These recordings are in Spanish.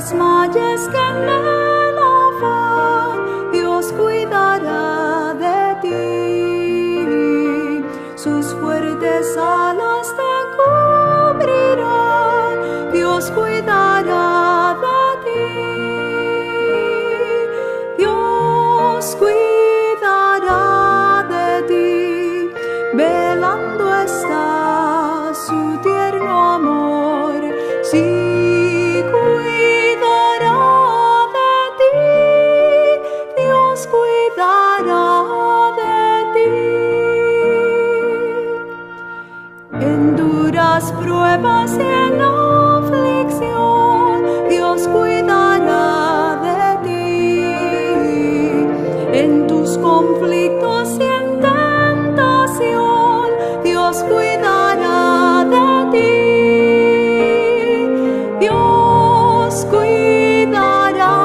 desmayes que en el afán Dios cuidará de ti. Sus fuertes alas te cubrirán, Dios cuidará de ti. Dios cuidará de ti, velando está su tierno amor. Sí, cuidará de ti, Dios cuidará de ti. En duras pruebas y en aflicción, Dios cuidará de ti. En tus conflictos y en tentación, Dios cuidará de ti. Dios cuidará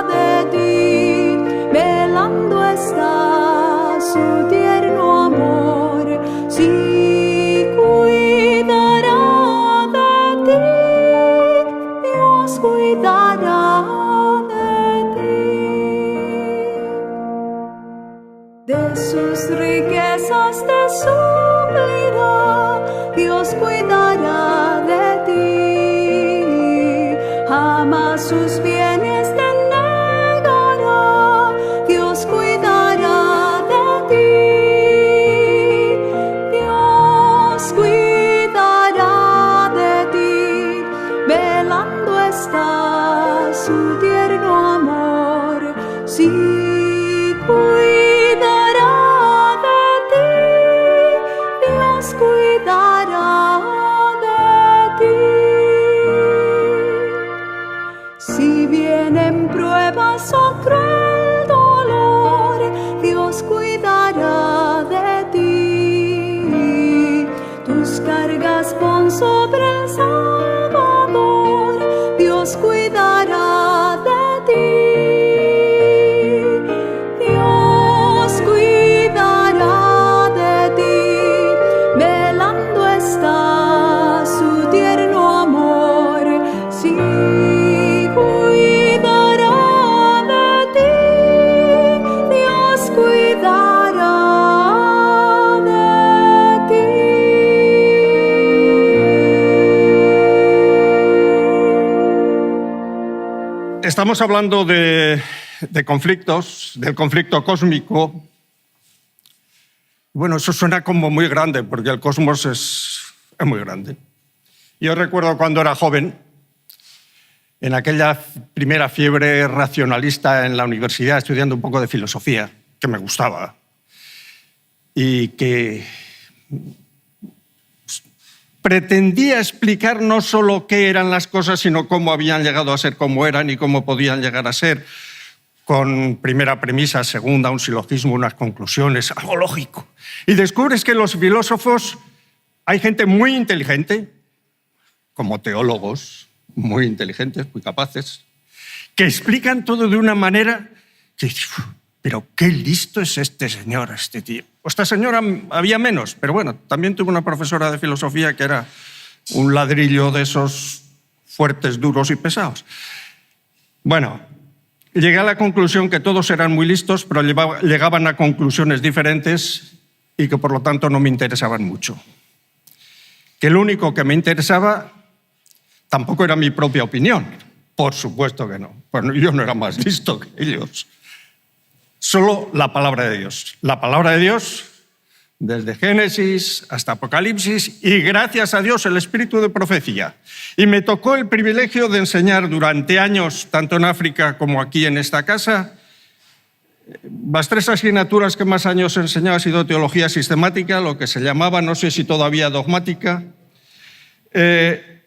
de ti, velando está su tierno amor. Sí, cuidará de ti, Dios cuidará de ti. De sus riquezas te suplirá, Dios cuidará de ti. Jamás sus bienes te negará, Dios cuidará de ti. Dios cuidará de ti, velando está su tierno amor. Sí, cuidará de ti, Dios cuidará de ti. Si vienen pruebas o cruel dolor, Dios cuidará de ti. Tus cargas pon sobre el Salvador, Dios cuidará de ti. Dios cuidará de ti, velando está su tierno amor. Sí, cuidará de ti, Dios cuidará de ti. Estamos hablando de conflictos, del conflicto cósmico. Bueno, eso suena como muy grande, porque el cosmos es muy grande. Yo recuerdo cuando era joven, en aquella primera fiebre racionalista en la universidad, estudiando un poco de filosofía, que me gustaba, y que pretendía explicar no solo qué eran las cosas, sino cómo habían llegado a ser como eran y cómo podían llegar a ser, con primera premisa, segunda, un silogismo, unas conclusiones, algo lógico. Y descubres que los filósofos, hay gente muy inteligente, como teólogos, muy inteligentes, muy capaces, que explican todo de una manera que dices, pero qué listo es este señor, este tío. O esta señora había menos, pero bueno, también tuve una profesora de filosofía que era un ladrillo de esos fuertes, duros y pesados. Bueno, llegué a la conclusión que todos eran muy listos, pero llegaban a conclusiones diferentes y que por lo tanto no me interesaban mucho. Que lo único que me interesaba tampoco era mi propia opinión. Por supuesto que no. Pues yo no era más listo que ellos. Solo la palabra de Dios. La palabra de Dios, desde Génesis hasta Apocalipsis, y gracias a Dios el espíritu de profecía. Y me tocó el privilegio de enseñar durante años, tanto en África como aquí en esta casa. Las 3 asignaturas que más años he enseñado ha sido teología sistemática, lo que se llamaba, no sé si todavía dogmática,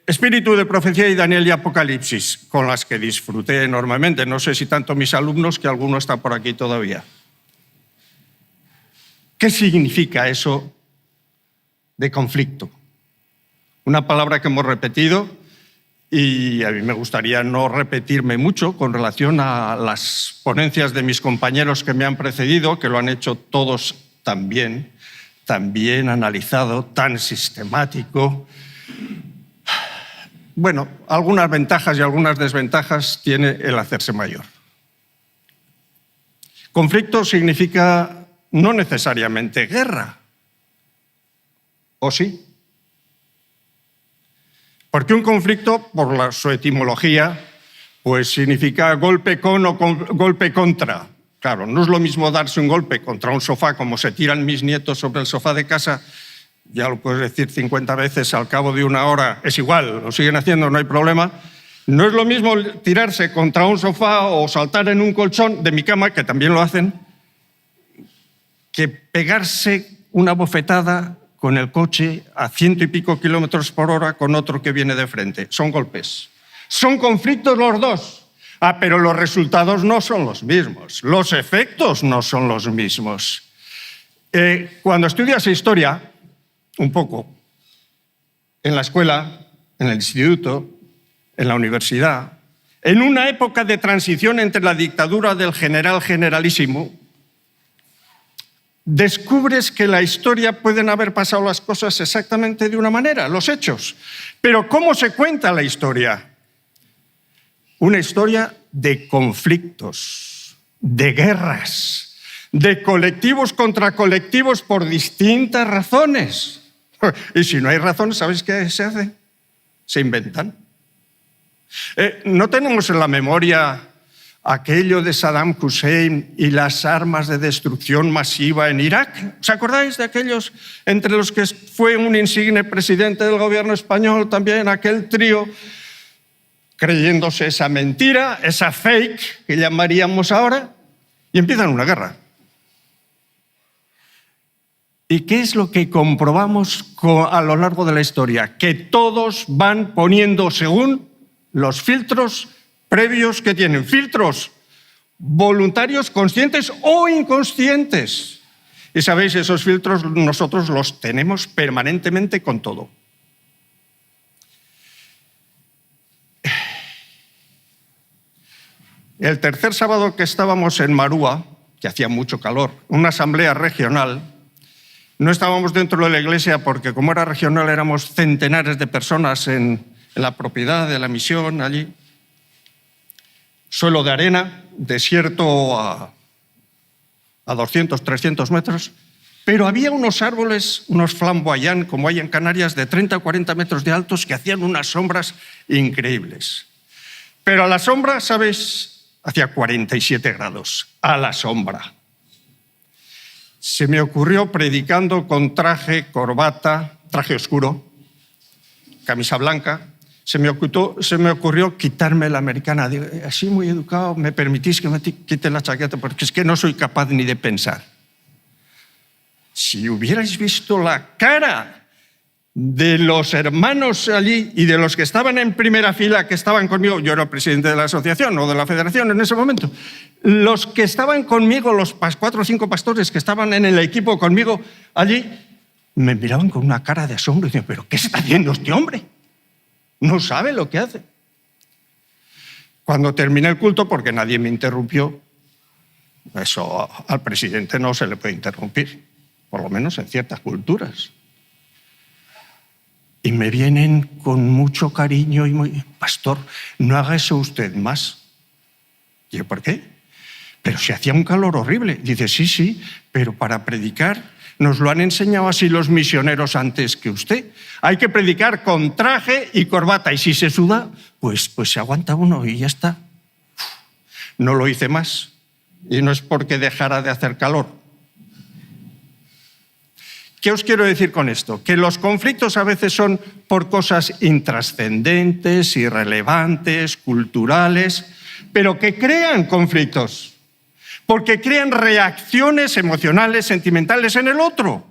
espíritu de profecía y Daniel y Apocalipsis, con las que disfruté enormemente. No sé si tanto mis alumnos, que alguno está por aquí todavía. ¿Qué significa eso de conflicto? Una palabra que hemos repetido y a mí me gustaría no repetirme mucho con relación a las ponencias de mis compañeros que me han precedido, que lo han hecho todos tan bien analizado, tan sistemático. bueno, algunas ventajas y algunas desventajas tiene el hacerse mayor. Conflicto significa no necesariamente guerra, ¿o sí? Porque un conflicto, por su etimología, pues significa golpe con o golpe contra. Claro, no es lo mismo darse un golpe contra un sofá como se tiran mis nietos sobre el sofá de casa, ya lo puedes decir 50 veces al cabo de una hora, es igual, lo siguen haciendo, no hay problema. No es lo mismo tirarse contra un sofá o saltar en un colchón de mi cama, que también lo hacen, que pegarse una bofetada con el coche a 100 y pico kilómetros por hora con otro que viene de frente. Son golpes. Son conflictos los dos. Pero los resultados no son los mismos. Los efectos no son los mismos. Cuando estudias historia, un poco, en la escuela, en el instituto, en la universidad, en una época de transición entre la dictadura del general generalísimo, descubres que en la historia pueden haber pasado las cosas exactamente de una manera, los hechos. Pero ¿cómo se cuenta la historia? Una historia de conflictos, de guerras, de colectivos contra colectivos por distintas razones. Y si no hay razones, ¿sabéis qué se hace? Se inventan. No tenemos en la memoria aquello de Saddam Hussein y las armas de destrucción masiva en Irak. ¿Os acordáis de aquellos entre los que fue un insigne presidente del gobierno español, también aquel trío, creyéndose esa mentira, esa fake que llamaríamos ahora, y empiezan una guerra? ¿Y qué es lo que comprobamos a lo largo de la historia? Que todos van poniendo según los filtros previos que tienen. Filtros voluntarios, conscientes o inconscientes. Y sabéis, esos filtros nosotros los tenemos permanentemente con todo. El tercer sábado que estábamos en Marúa, que hacía mucho calor, una asamblea regional, no estábamos dentro de la iglesia porque como era regional éramos centenares de personas en la propiedad de la misión allí. Suelo de arena, desierto a 200, 300 metros, pero había unos árboles, unos flamboyant, como hay en Canarias, de 30 o 40 metros de altos que hacían unas sombras increíbles. Pero a la sombra, ¿sabes? Hacía 47 grados, a la sombra. Se me ocurrió, predicando con traje, corbata, traje oscuro, camisa blanca, se me ocurrió quitarme la americana. Digo, así muy educado, ¿me permitís que me quite la chaqueta? Porque es que no soy capaz ni de pensar. Si hubierais visto la cara de los hermanos allí y de los que estaban en primera fila, que estaban conmigo, yo era presidente de la asociación o de la federación en ese momento, los que estaban conmigo, los 4 o 5 pastores que estaban en el equipo conmigo allí, me miraban con una cara de asombro y decían, ¿pero qué está haciendo este hombre? No sabe lo que hace. Cuando terminé el culto, porque nadie me interrumpió, eso al presidente no se le puede interrumpir, por lo menos en ciertas culturas. Y me vienen con mucho cariño y pastor, no haga eso usted más. Y yo, ¿por qué? Pero si hacía un calor horrible. Dice, sí, pero para predicar nos lo han enseñado así los misioneros antes que usted. Hay que predicar con traje y corbata y si se suda, pues se aguanta uno y ya está. No lo hice más y no es porque dejara de hacer calor. ¿Qué os quiero decir con esto? Que los conflictos a veces son por cosas intrascendentes, irrelevantes, culturales, pero que crean conflictos, porque crean reacciones emocionales, sentimentales en el otro.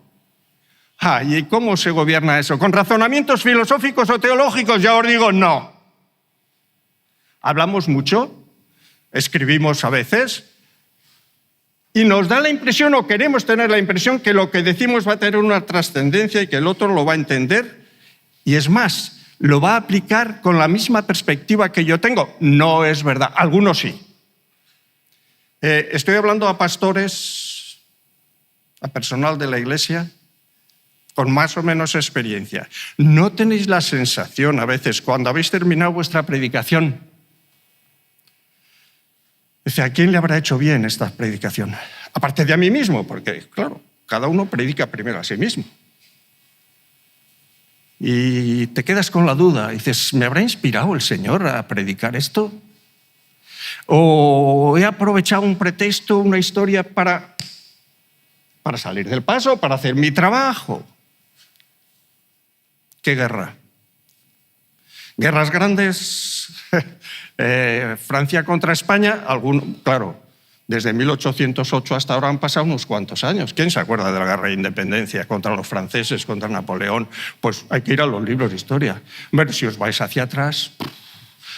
¿Y cómo se gobierna eso? ¿Con razonamientos filosóficos o teológicos? Ya os digo, no. Hablamos mucho, escribimos a veces, y nos da la impresión, o queremos tener la impresión, que lo que decimos va a tener una trascendencia y que el otro lo va a entender. Y es más, lo va a aplicar con la misma perspectiva que yo tengo. No es verdad, algunos sí. Estoy hablando a pastores, a personal de la iglesia, con más o menos experiencia, ¿no tenéis la sensación a veces, cuando habéis terminado vuestra predicación, dice, ¿a quién le habrá hecho bien esta predicación? Aparte de a mí mismo, porque, claro, cada uno predica primero a sí mismo. Y te quedas con la duda, dices, ¿me habrá inspirado el Señor a predicar esto? ¿O he aprovechado un pretexto, una historia para salir del paso, para hacer mi trabajo? ¿Qué guerra? Guerras grandes, Francia contra España, claro, desde 1808 hasta ahora han pasado unos cuantos años. ¿Quién se acuerda de la guerra de independencia contra los franceses, contra Napoleón? Pues hay que ir a los libros de historia. Bueno, si os vais hacia atrás,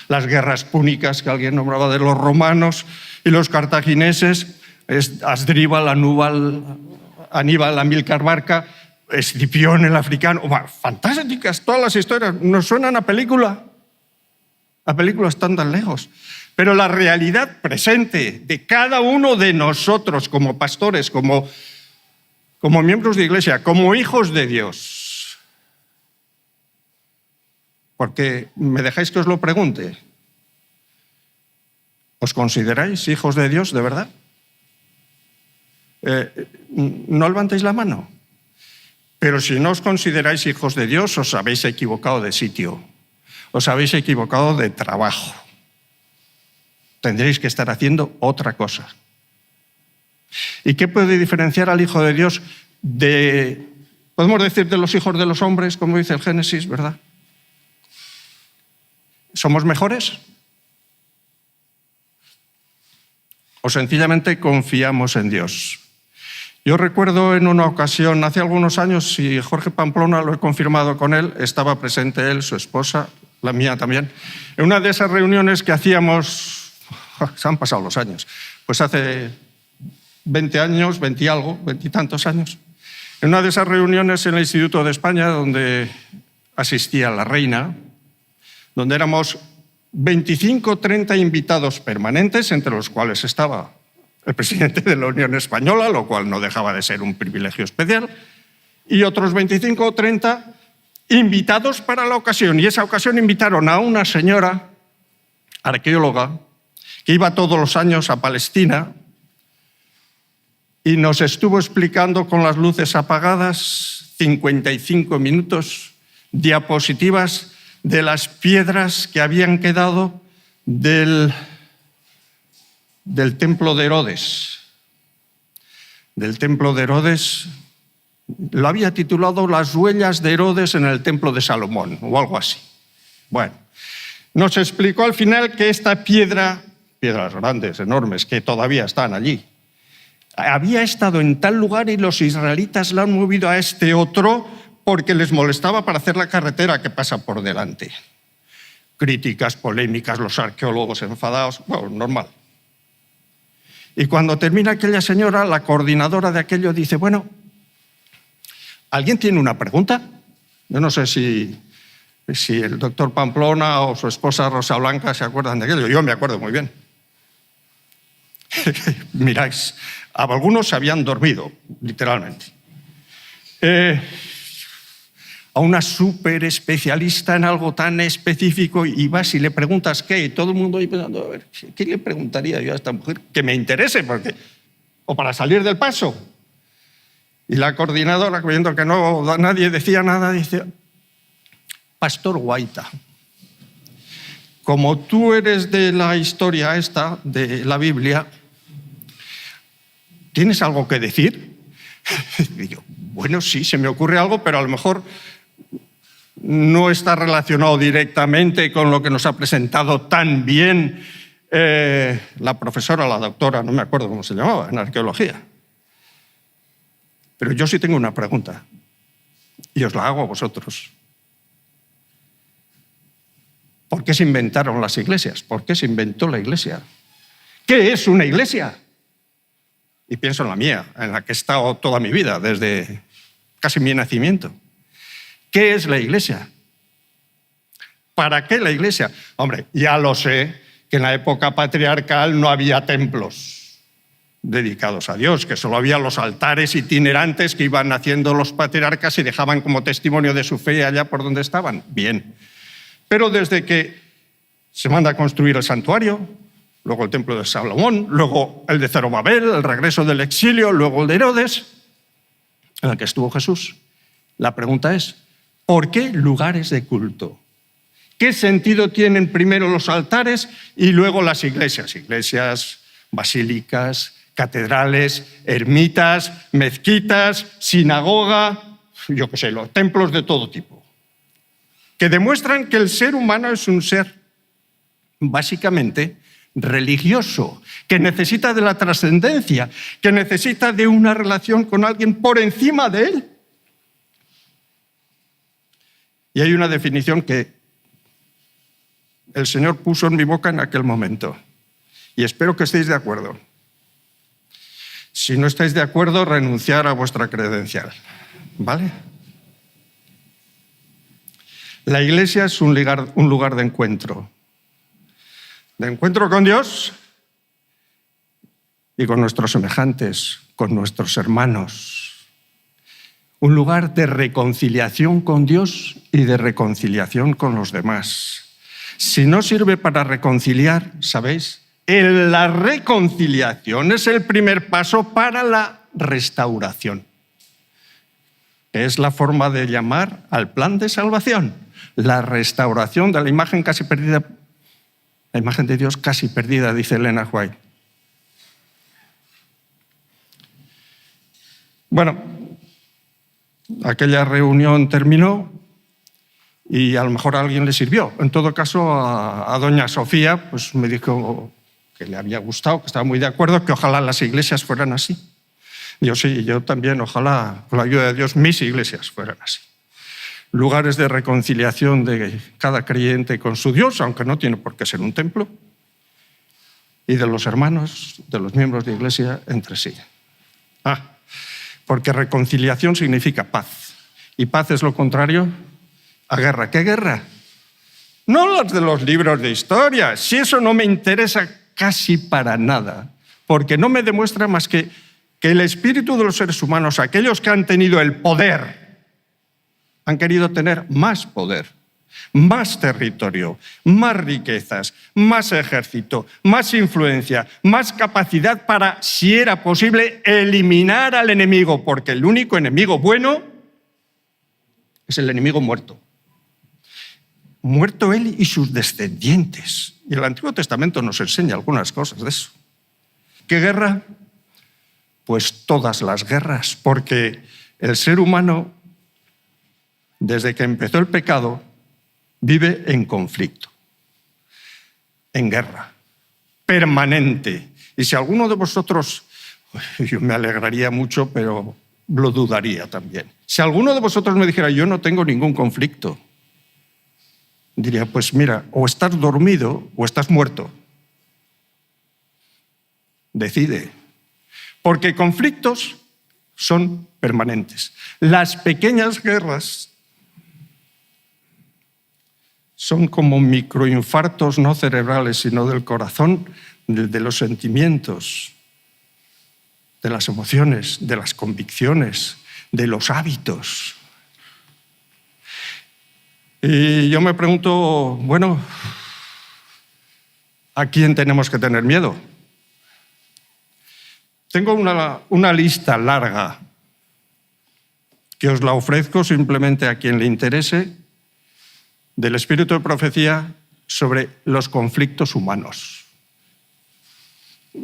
las guerras púnicas que alguien nombraba de los romanos y los cartagineses, Asdrúbal, Aníbal, Amílcar Barca, Escipión el africano, fantásticas todas las historias, nos suenan a película. A películas están tan lejos. Pero la realidad presente de cada uno de nosotros como pastores, como miembros de iglesia, como hijos de Dios. Porque me dejáis que os lo pregunte. ¿Os consideráis hijos de Dios de verdad? No levantéis la mano. Pero si no os consideráis hijos de Dios, os habéis equivocado de sitio. Os habéis equivocado de trabajo. Tendréis que estar haciendo otra cosa. ¿Y qué puede diferenciar al Hijo de Dios podemos decir, de los hijos de los hombres, como dice el Génesis, ¿verdad? ¿Somos mejores? ¿O sencillamente confiamos en Dios? Yo recuerdo en una ocasión, hace algunos años, y Jorge Pamplona, lo he confirmado con él, estaba presente él, su esposa, la mía también, en una de esas reuniones que hacíamos, se han pasado los años, pues hace 20 años, 20 y algo, 20 y tantos años, en una de esas reuniones en el Instituto de España, donde asistía la reina, donde éramos 25 o 30 invitados permanentes, entre los cuales estaba el presidente de la Unión Española, lo cual no dejaba de ser un privilegio especial, y otros 25 o 30 invitados para la ocasión. Y esa ocasión invitaron a una señora arqueóloga que iba todos los años a Palestina y nos estuvo explicando con las luces apagadas, 55 minutos, diapositivas de las piedras que habían quedado del templo de Herodes. Del templo de Herodes, lo había titulado Las huellas de Herodes en el templo de Salomón, o algo así. Bueno, nos explicó al final que esta piedras grandes, enormes, que todavía están allí, había estado en tal lugar y los israelitas la han movido a este otro porque les molestaba para hacer la carretera que pasa por delante. Críticas, polémicas, los arqueólogos enfadados, bueno, normal. Y cuando termina aquella señora, la coordinadora de aquello dice, bueno, ¿alguien tiene una pregunta? Yo no sé si el doctor Pamplona o su esposa Rosa Blanca se acuerdan de aquello. Yo me acuerdo muy bien. Miráis, algunos se habían dormido, literalmente. A una súper especialista en algo tan específico y vas y le preguntas qué, y todo el mundo ahí pensando, a ver, ¿qué le preguntaría yo a esta mujer que me interese? O para salir del paso. Y la coordinadora, viendo que nadie decía nada, dice, Pastor Guaita, como tú eres de la historia esta, de la Biblia, ¿tienes algo que decir? Y yo, bueno, sí, se me ocurre algo, pero a lo mejor no está relacionado directamente con lo que nos ha presentado tan bien la profesora, la doctora, no me acuerdo cómo se llamaba, en arqueología. Pero yo sí tengo una pregunta, y os la hago a vosotros. ¿Por qué se inventaron las iglesias? ¿Por qué se inventó la iglesia? ¿Qué es una iglesia? Y pienso en la mía, en la que he estado toda mi vida, desde casi mi nacimiento. ¿Qué es la iglesia? ¿Para qué la iglesia? Hombre, ya lo sé, que en la época patriarcal no había templos. dedicados a Dios, que solo había los altares itinerantes que iban haciendo los patriarcas y dejaban como testimonio de su fe allá por donde estaban. Bien. Pero desde que se manda a construir el santuario, luego el templo de Salomón, luego el de Zorobabel, el regreso del exilio, luego el de Herodes, en el que estuvo Jesús, la pregunta es, ¿por qué lugares de culto? ¿Qué sentido tienen primero los altares y luego las iglesias? Iglesias, basílicas, catedrales, ermitas, mezquitas, sinagoga, yo qué sé, los templos de todo tipo, que demuestran que el ser humano es un ser básicamente religioso, que necesita de la trascendencia, que necesita de una relación con alguien por encima de él. Y hay una definición que el Señor puso en mi boca en aquel momento, y espero que estéis de acuerdo. Si no estáis de acuerdo, renunciar a vuestra credencial, ¿vale? La iglesia es un lugar de encuentro con Dios y con nuestros semejantes, con nuestros hermanos. Un lugar de reconciliación con Dios y de reconciliación con los demás. Si no sirve para reconciliar, ¿sabéis? La reconciliación es el primer paso para la restauración. Es la forma de llamar al plan de salvación, la restauración de la imagen casi perdida, la imagen de Dios casi perdida, dice Elena White. Bueno, aquella reunión terminó y a lo mejor a alguien le sirvió. En todo caso, a doña Sofía pues me dijo que le había gustado, que estaba muy de acuerdo, que ojalá las iglesias fueran así. Yo sí, yo también, ojalá, con la ayuda de Dios, mis iglesias fueran así. Lugares de reconciliación de cada creyente con su Dios, aunque no tiene por qué ser un templo, y de los hermanos, de los miembros de iglesia entre sí. Porque reconciliación significa paz, y paz es lo contrario a guerra. ¿Qué guerra? No las de los libros de historia, si eso no me interesa casi para nada, porque no me demuestra más que el espíritu de los seres humanos, aquellos que han tenido el poder, han querido tener más poder, más territorio, más riquezas, más ejército, más influencia, más capacidad para, si era posible, eliminar al enemigo, porque el único enemigo bueno es el enemigo muerto. Muerto él y sus descendientes. Y el Antiguo Testamento nos enseña algunas cosas de eso. ¿Qué guerra? Pues todas las guerras, porque el ser humano, desde que empezó el pecado, vive en conflicto, en guerra, permanente. Y si alguno de vosotros, yo me alegraría mucho, pero lo dudaría también. Si alguno de vosotros me dijera, yo no tengo ningún conflicto, diría, pues mira, o estás dormido o estás muerto. Decide. Porque conflictos son permanentes. Las pequeñas guerras son como microinfartos no cerebrales, sino del corazón, de los sentimientos, de las emociones, de las convicciones, de los hábitos. Y yo me pregunto, bueno, ¿a quién tenemos que tener miedo? Tengo una lista larga que os la ofrezco simplemente a quien le interese, del espíritu de profecía sobre los conflictos humanos.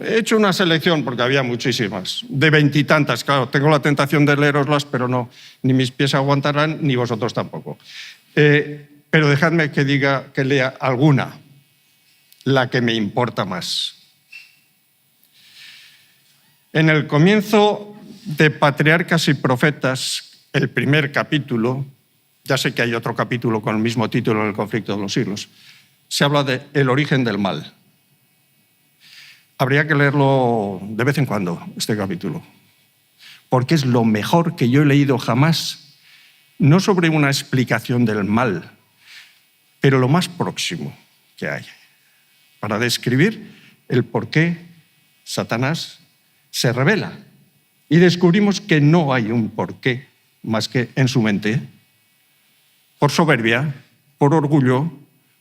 He hecho una selección, porque había muchísimas, de 20 y tantas. Claro, tengo la tentación de leeroslas, pero no, ni mis pies aguantarán, ni vosotros tampoco. Pero dejadme que lea alguna, la que me importa más. En el comienzo de Patriarcas y Profetas, el primer capítulo, ya sé que hay otro capítulo con el mismo título, en el conflicto de los siglos, se habla de el origen del mal. Habría que leerlo de vez en cuando, este capítulo, porque es lo mejor que yo he leído jamás, no sobre una explicación del mal, pero lo más próximo que hay, para describir el por qué Satanás se revela y descubrimos que no hay un porqué más que en su mente, por soberbia, por orgullo,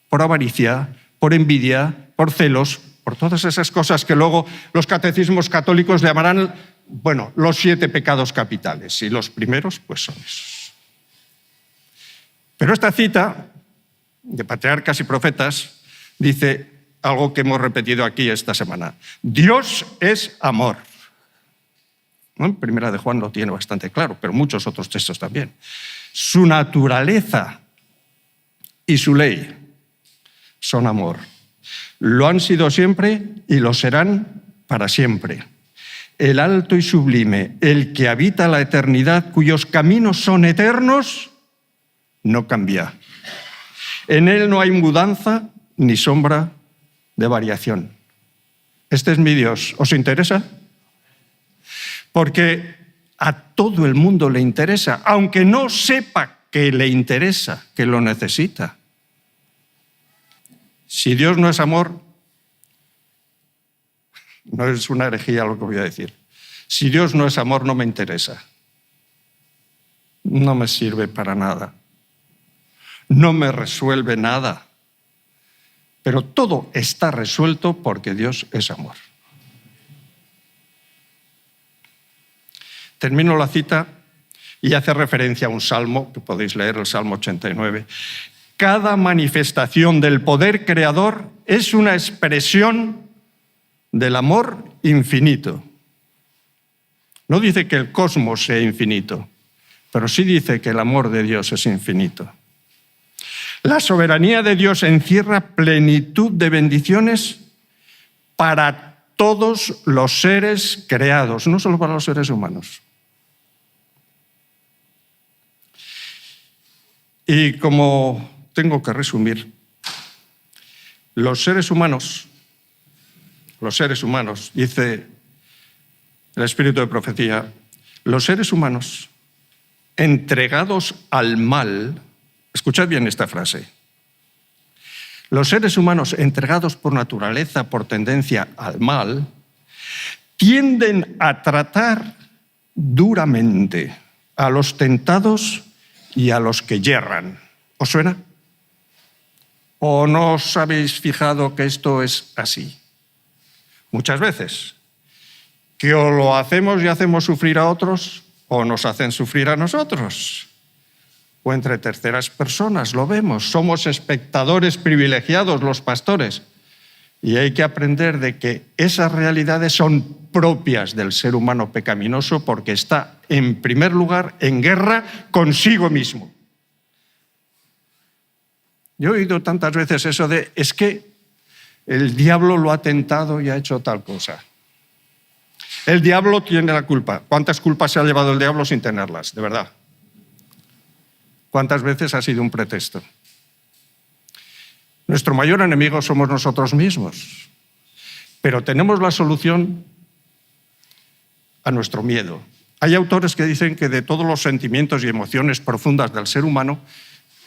por avaricia, por envidia, por celos, por todas esas cosas que luego los catecismos católicos llamarán, bueno, los 7 pecados capitales, y los primeros pues son esos. Pero esta cita de Patriarcas y Profetas dice algo que hemos repetido aquí esta semana. Dios es amor. ¿No? Primera de Juan lo tiene bastante claro, pero muchos otros textos también. Su naturaleza y su ley son amor. Lo han sido siempre y lo serán para siempre. El alto y sublime, el que habita la eternidad, cuyos caminos son eternos, no cambia. En él no hay mudanza ni sombra de variación. Este es mi Dios. ¿Os interesa? Porque a todo el mundo le interesa, aunque no sepa que le interesa, que lo necesita. Si Dios no es amor, no es una herejía lo que voy a decir. Si Dios no es amor, no me interesa. No me sirve para nada. No me resuelve nada. Pero todo está resuelto porque Dios es amor. Termino la cita y hace referencia a un salmo, que podéis leer, el Salmo 89. Cada manifestación del poder creador es una expresión del amor infinito. No dice que el cosmos sea infinito, pero sí dice que el amor de Dios es infinito. La soberanía de Dios encierra plenitud de bendiciones para todos los seres creados, no solo para los seres humanos. Y como tengo que resumir, los seres humanos, dice el espíritu de profecía, los seres humanos entregados al mal, escuchad bien esta frase, los seres humanos entregados por naturaleza, por tendencia al mal, tienden a tratar duramente a los tentados y a los que yerran. ¿Os suena? ¿O no os habéis fijado que esto es así? Muchas veces. Que o lo hacemos y hacemos sufrir a otros, o nos hacen sufrir a nosotros. O entre terceras personas, lo vemos. Somos espectadores privilegiados los pastores. Y hay que aprender de que esas realidades son propias del ser humano pecaminoso porque está, en primer lugar, en guerra consigo mismo. Yo he oído tantas veces eso de, es que el diablo lo ha tentado y ha hecho tal cosa. El diablo tiene la culpa. ¿Cuántas culpas se ha llevado el diablo sin tenerlas? De verdad. ¿Cuántas veces ha sido un pretexto? Nuestro mayor enemigo somos nosotros mismos, pero tenemos la solución a nuestro miedo. Hay autores que dicen que de todos los sentimientos y emociones profundas del ser humano,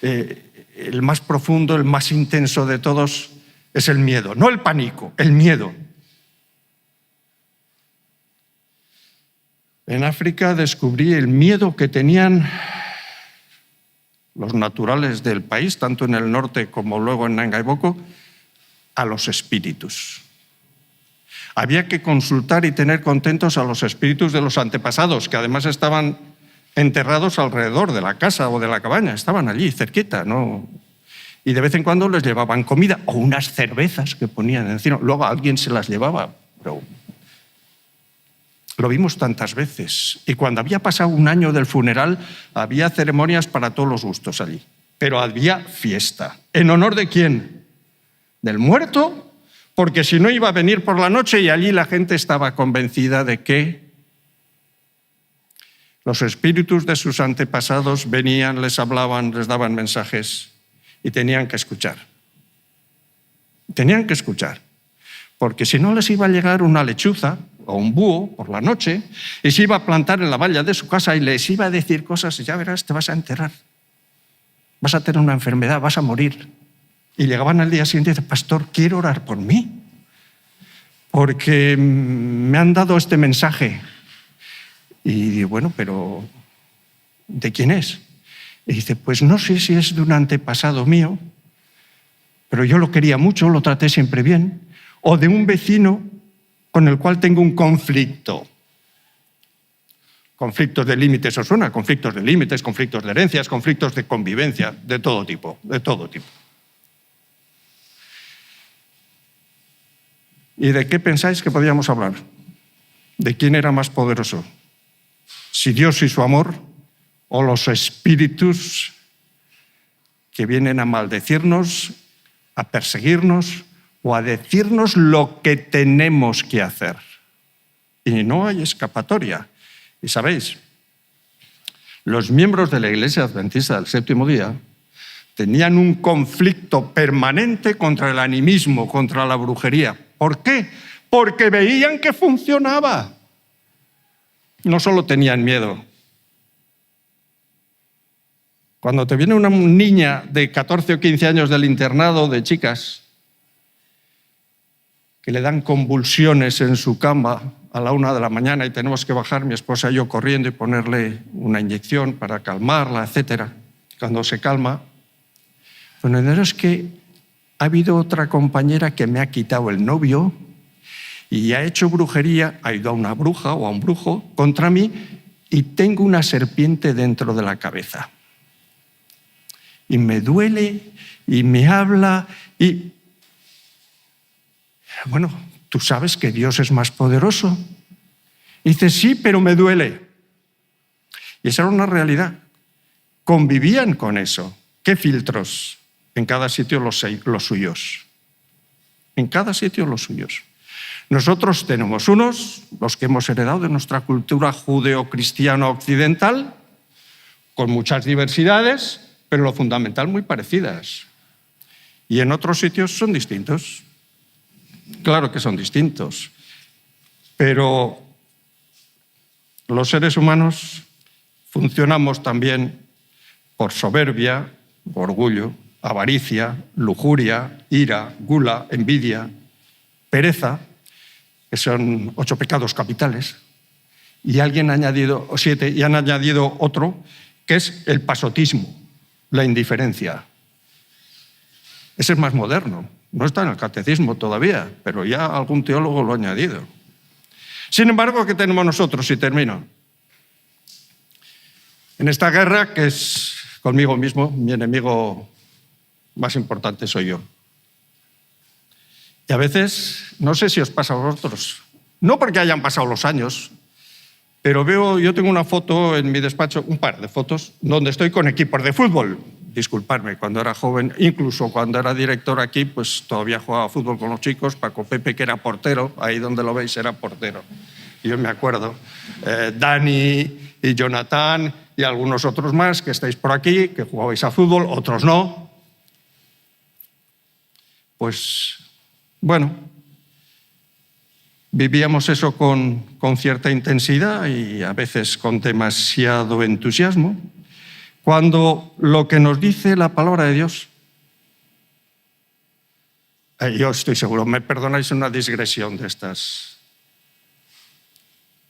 el más profundo, el más intenso de todos es el miedo, no el pánico, el miedo. En África descubrí el miedo que tenían los naturales del país, tanto en el norte como luego en Nanga y Boko, a los espíritus. Había que consultar y tener contentos a los espíritus de los antepasados, que además estaban enterrados alrededor de la casa o de la cabaña, estaban allí, cerquita, ¿no? Y de vez en cuando les llevaban comida o unas cervezas que ponían encima. Luego alguien se las llevaba, pero lo vimos tantas veces. Y cuando había pasado un año del funeral, había ceremonias para todos los gustos allí. Pero había fiesta. ¿En honor de quién? ¿Del muerto? Porque si no iba a venir por la noche y allí la gente estaba convencida de que los espíritus de sus antepasados venían, les hablaban, les daban mensajes y tenían que escuchar. Tenían que escuchar. Porque si no les iba a llegar una lechuza o un búho por la noche y se iba a plantar en la valla de su casa y les iba a decir cosas y ya verás, te vas a enterar. Vas a tener una enfermedad, vas a morir. Y llegaban al día siguiente y dicen, pastor, quiero orar por mí. porque me han dado este mensaje. Y digo, bueno, pero ¿de quién es? Y dice, pues no sé si es de un antepasado mío, pero yo lo quería mucho, lo traté siempre bien, o de un vecino con el cual tengo un conflicto. Conflictos de límites, ¿os suena? Conflictos de límites, conflictos de herencias, conflictos de convivencia, de todo tipo, de todo tipo. ¿Y de qué pensáis que podíamos hablar? ¿De quién era más poderoso? ¿Si Dios y su amor o los espíritus que vienen a maldecirnos, a perseguirnos o a decirnos lo que tenemos que hacer? Y no hay escapatoria. Y sabéis, los miembros de la Iglesia Adventista del Séptimo Día tenían un conflicto permanente contra el animismo, contra la brujería. ¿Por qué? Porque veían que funcionaba. No solo tenían miedo. Cuando te viene una niña de 14 o 15 años del internado de chicas que le dan convulsiones en su cama a la 1 de la mañana y tenemos que bajar mi esposa y yo corriendo y ponerle una inyección para calmarla, etc. Cuando se calma, bueno, es que ha habido otra compañera que me ha quitado el novio y ha hecho brujería, ha ido a una bruja o a un brujo contra mí y tengo una serpiente dentro de la cabeza. Y me duele y me habla y... Bueno, ¿tú sabes que Dios es más poderoso? Y dice, sí, pero me duele. Y esa era una realidad. Convivían con eso. ¿Qué filtros? En cada sitio los suyos. En cada sitio los suyos. Nosotros tenemos unos, los que hemos heredado de nuestra cultura judeo-cristiana occidental, con muchas diversidades, pero lo fundamental muy parecidas. Y en otros sitios son distintos. Claro que son distintos, pero los seres humanos funcionamos también por soberbia, orgullo, avaricia, lujuria, ira, gula, envidia, pereza, que son 8 pecados capitales, y alguien ha añadido 7 y han añadido otro que es el pasotismo, la indiferencia. Ese es más moderno. No está en el catecismo todavía, pero ya algún teólogo lo ha añadido. Sin embargo, ¿qué tenemos nosotros? Y termino. En esta guerra, que es conmigo mismo, mi enemigo más importante soy yo. Y a veces, no sé si os pasa a vosotros, no porque hayan pasado los años, pero yo tengo una foto en mi despacho, un par de fotos, donde estoy con equipos de fútbol. Disculpadme, cuando era joven, incluso cuando era director aquí, pues todavía jugaba fútbol con los chicos. Paco Pepe, que era portero, ahí donde lo veis, era portero. Y yo me acuerdo. Dani y Jonathan y algunos otros más que estáis por aquí, que jugabais a fútbol, otros no. Pues, bueno, vivíamos eso con cierta intensidad y a veces con demasiado entusiasmo. Cuando lo que nos dice la palabra de Dios, yo estoy seguro, me perdonáis una digresión de estas.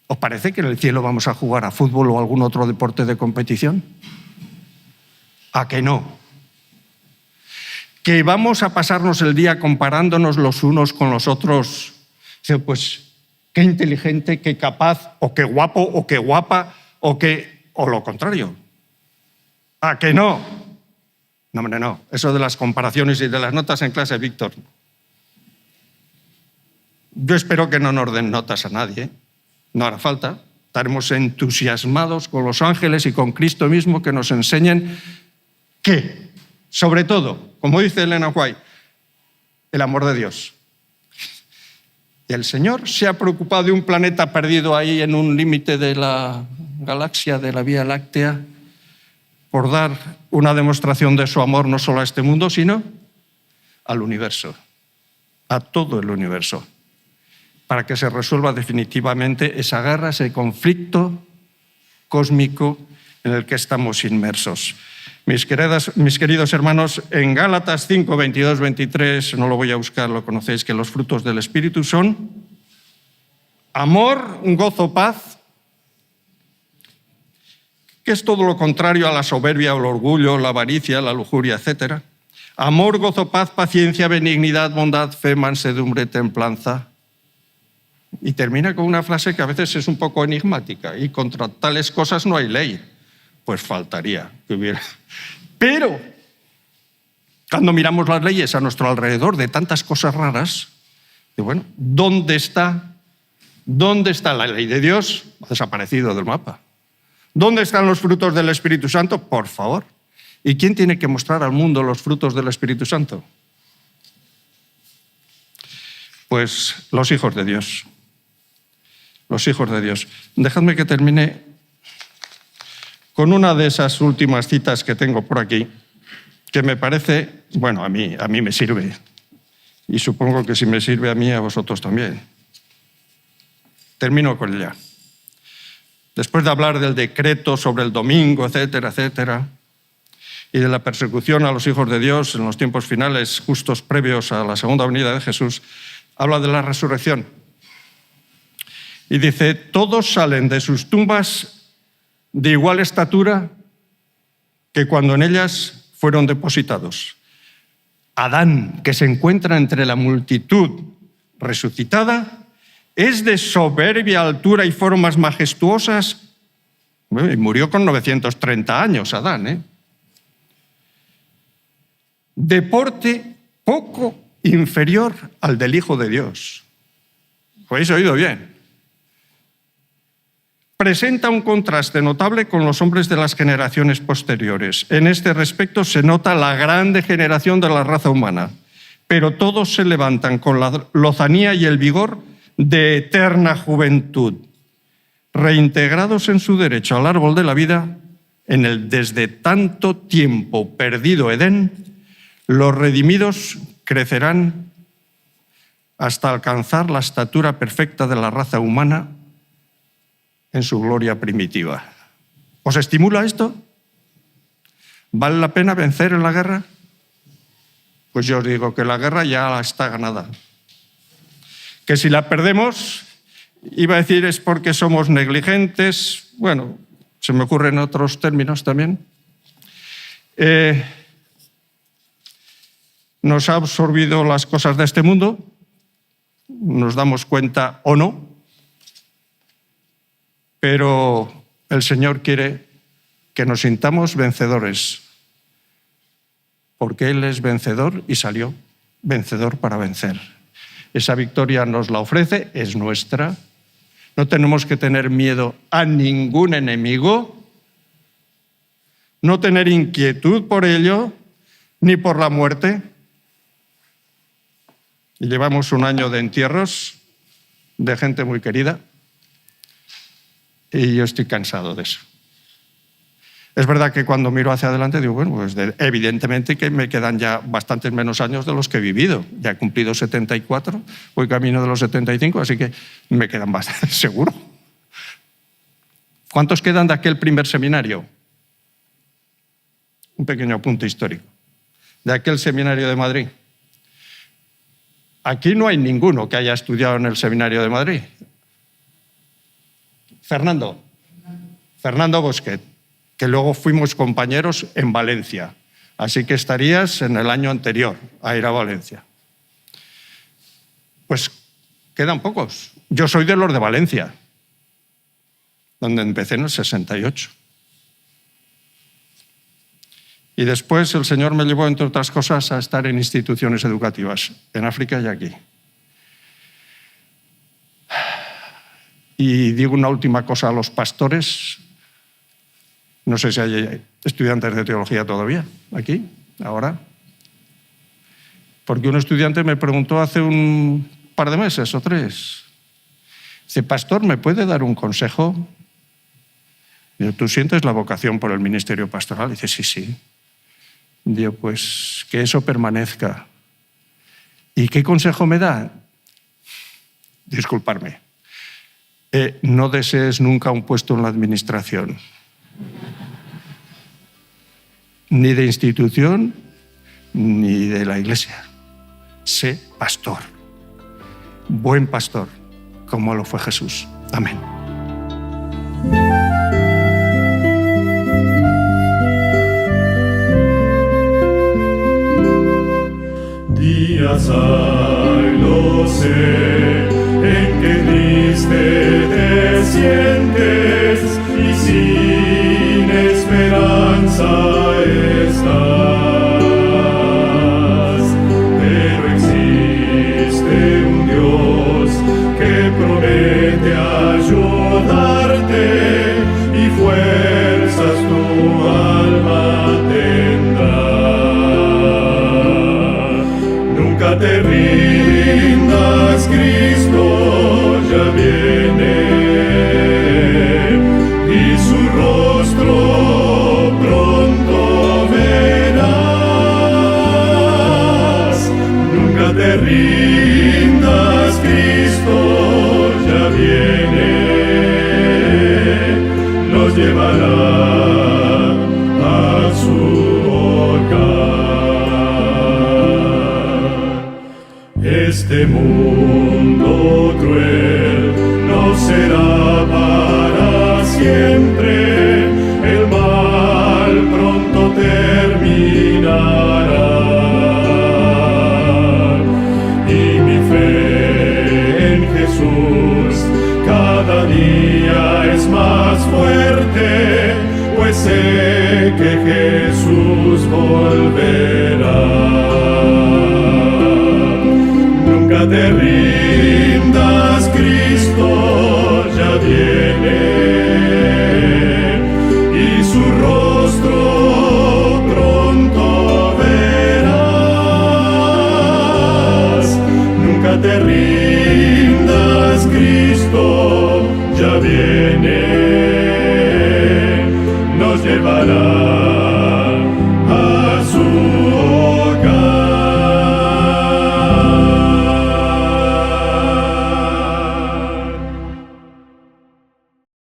¿Os parece que en el cielo vamos a jugar a fútbol o algún otro deporte de competición? ¿A que no? ¿Que vamos a pasarnos el día comparándonos los unos con los otros? Pues qué inteligente, qué capaz, o qué guapo, o qué guapa, o lo contrario. ¿A que no? No, hombre, no. Eso de las comparaciones y de las notas en clase, Víctor. Yo espero que no nos den notas a nadie. No hará falta. Estaremos entusiasmados con los ángeles y con Cristo mismo que nos enseñen que, sobre todo, como dice Elena White, el amor de Dios. Y el Señor se ha preocupado de un planeta perdido ahí en un límite de la galaxia, de la Vía Láctea, por dar una demostración de su amor no solo a este mundo, sino al universo, a todo el universo, para que se resuelva definitivamente esa guerra, ese conflicto cósmico en el que estamos inmersos. Mis queridos hermanos, en Gálatas 5, 22, 23, no lo voy a buscar, lo conocéis, que los frutos del Espíritu son Amor, gozo, paz, que es todo lo contrario a la soberbia, el orgullo, la avaricia, la lujuria, etc. Amor, gozo, paz, paciencia, benignidad, bondad, fe, mansedumbre, templanza. Y termina con una frase que a veces es un poco enigmática. Y contra tales cosas no hay ley. Pues faltaría que hubiera. Pero cuando miramos las leyes a nuestro alrededor de tantas cosas raras, bueno, ¿dónde está la ley de Dios? Ha desaparecido del mapa. ¿Dónde están los frutos del Espíritu Santo? Por favor. ¿Y quién tiene que mostrar al mundo los frutos del Espíritu Santo? Pues los hijos de Dios. Los hijos de Dios. Dejadme que termine con una de esas últimas citas que tengo por aquí, que me parece, bueno, a mí me sirve. Y supongo que si me sirve a mí, a vosotros también. Termino con ella. Después de hablar del decreto sobre el domingo, etcétera, etcétera, y de la persecución a los hijos de Dios en los tiempos finales, justos previos a la segunda venida de Jesús, habla de la resurrección. Y dice, todos salen de sus tumbas de igual estatura que cuando en ellas fueron depositados. Adán, que se encuentra entre la multitud resucitada, es de soberbia altura y formas majestuosas. Y murió con 930 años Adán, De porte poco inferior al del Hijo de Dios. ¿Habéis oído bien? Presenta un contraste notable con los hombres de las generaciones posteriores. En este respecto se nota la gran degeneración de la raza humana, pero todos se levantan con la lozanía y el vigor de eterna juventud, reintegrados en su derecho al árbol de la vida, en el desde tanto tiempo perdido Edén, los redimidos crecerán hasta alcanzar la estatura perfecta de la raza humana en su gloria primitiva. ¿Os estimula esto? ¿Vale la pena vencer en la guerra? Pues yo os digo que la guerra ya está ganada. Que si la perdemos, iba a decir es porque somos negligentes, bueno, se me ocurren otros términos también. Nos ha absorbido las cosas de este mundo, nos damos cuenta o no, pero el Señor quiere que nos sintamos vencedores, porque Él es vencedor y salió vencedor para vencer. Esa victoria nos la ofrece, es nuestra. No tenemos que tener miedo a ningún enemigo, no tener inquietud por ello, ni por la muerte. Y llevamos un año de entierros de gente muy querida y yo estoy cansado de eso. Es verdad que cuando miro hacia adelante digo, bueno, pues evidentemente que me quedan ya bastantes menos años de los que he vivido. Ya he cumplido 74, voy camino de los 75, así que me quedan bastante, seguro. ¿Cuántos quedan de aquel primer seminario? Un pequeño apunte histórico. De aquel seminario de Madrid. Aquí no hay ninguno que haya estudiado en el seminario de Madrid. Fernando Bosquet, que luego fuimos compañeros en Valencia. Así que estarías en el año anterior a ir a Valencia. Pues quedan pocos. Yo soy de los de Valencia, donde empecé en el 68. Y después el Señor me llevó, entre otras cosas, a estar en instituciones educativas, en África y aquí. Y digo una última cosa a los pastores. No sé si hay estudiantes de teología todavía aquí, ahora. Porque un estudiante me preguntó hace un par de meses o 3. Dice, pastor, ¿me puede dar un consejo? Digo, ¿tú sientes la vocación por el ministerio pastoral? Dice, sí. Digo, pues que eso permanezca. ¿Y qué consejo me da? Disculparme. No desees nunca un puesto en la administración. Ni de institución, ni de la iglesia. Sé pastor. Buen pastor. como lo fue Jesús. Amén. Días hay, lo sé, en que triste te sientes y sin esperanza estás. Pero existe un Dios que promete ayudarte y fuerzas tu alma tendrá. Nunca te rindas, Cristo ya viene, y su rostro pronto verás. Nunca te rindas, Cristo ya viene, nos llevará a su Este mundo cruel no será para siempre, el mal pronto terminará. Y mi fe en Jesús cada día es más fuerte, pues sé que Jesús volverá. Nunca te rindas,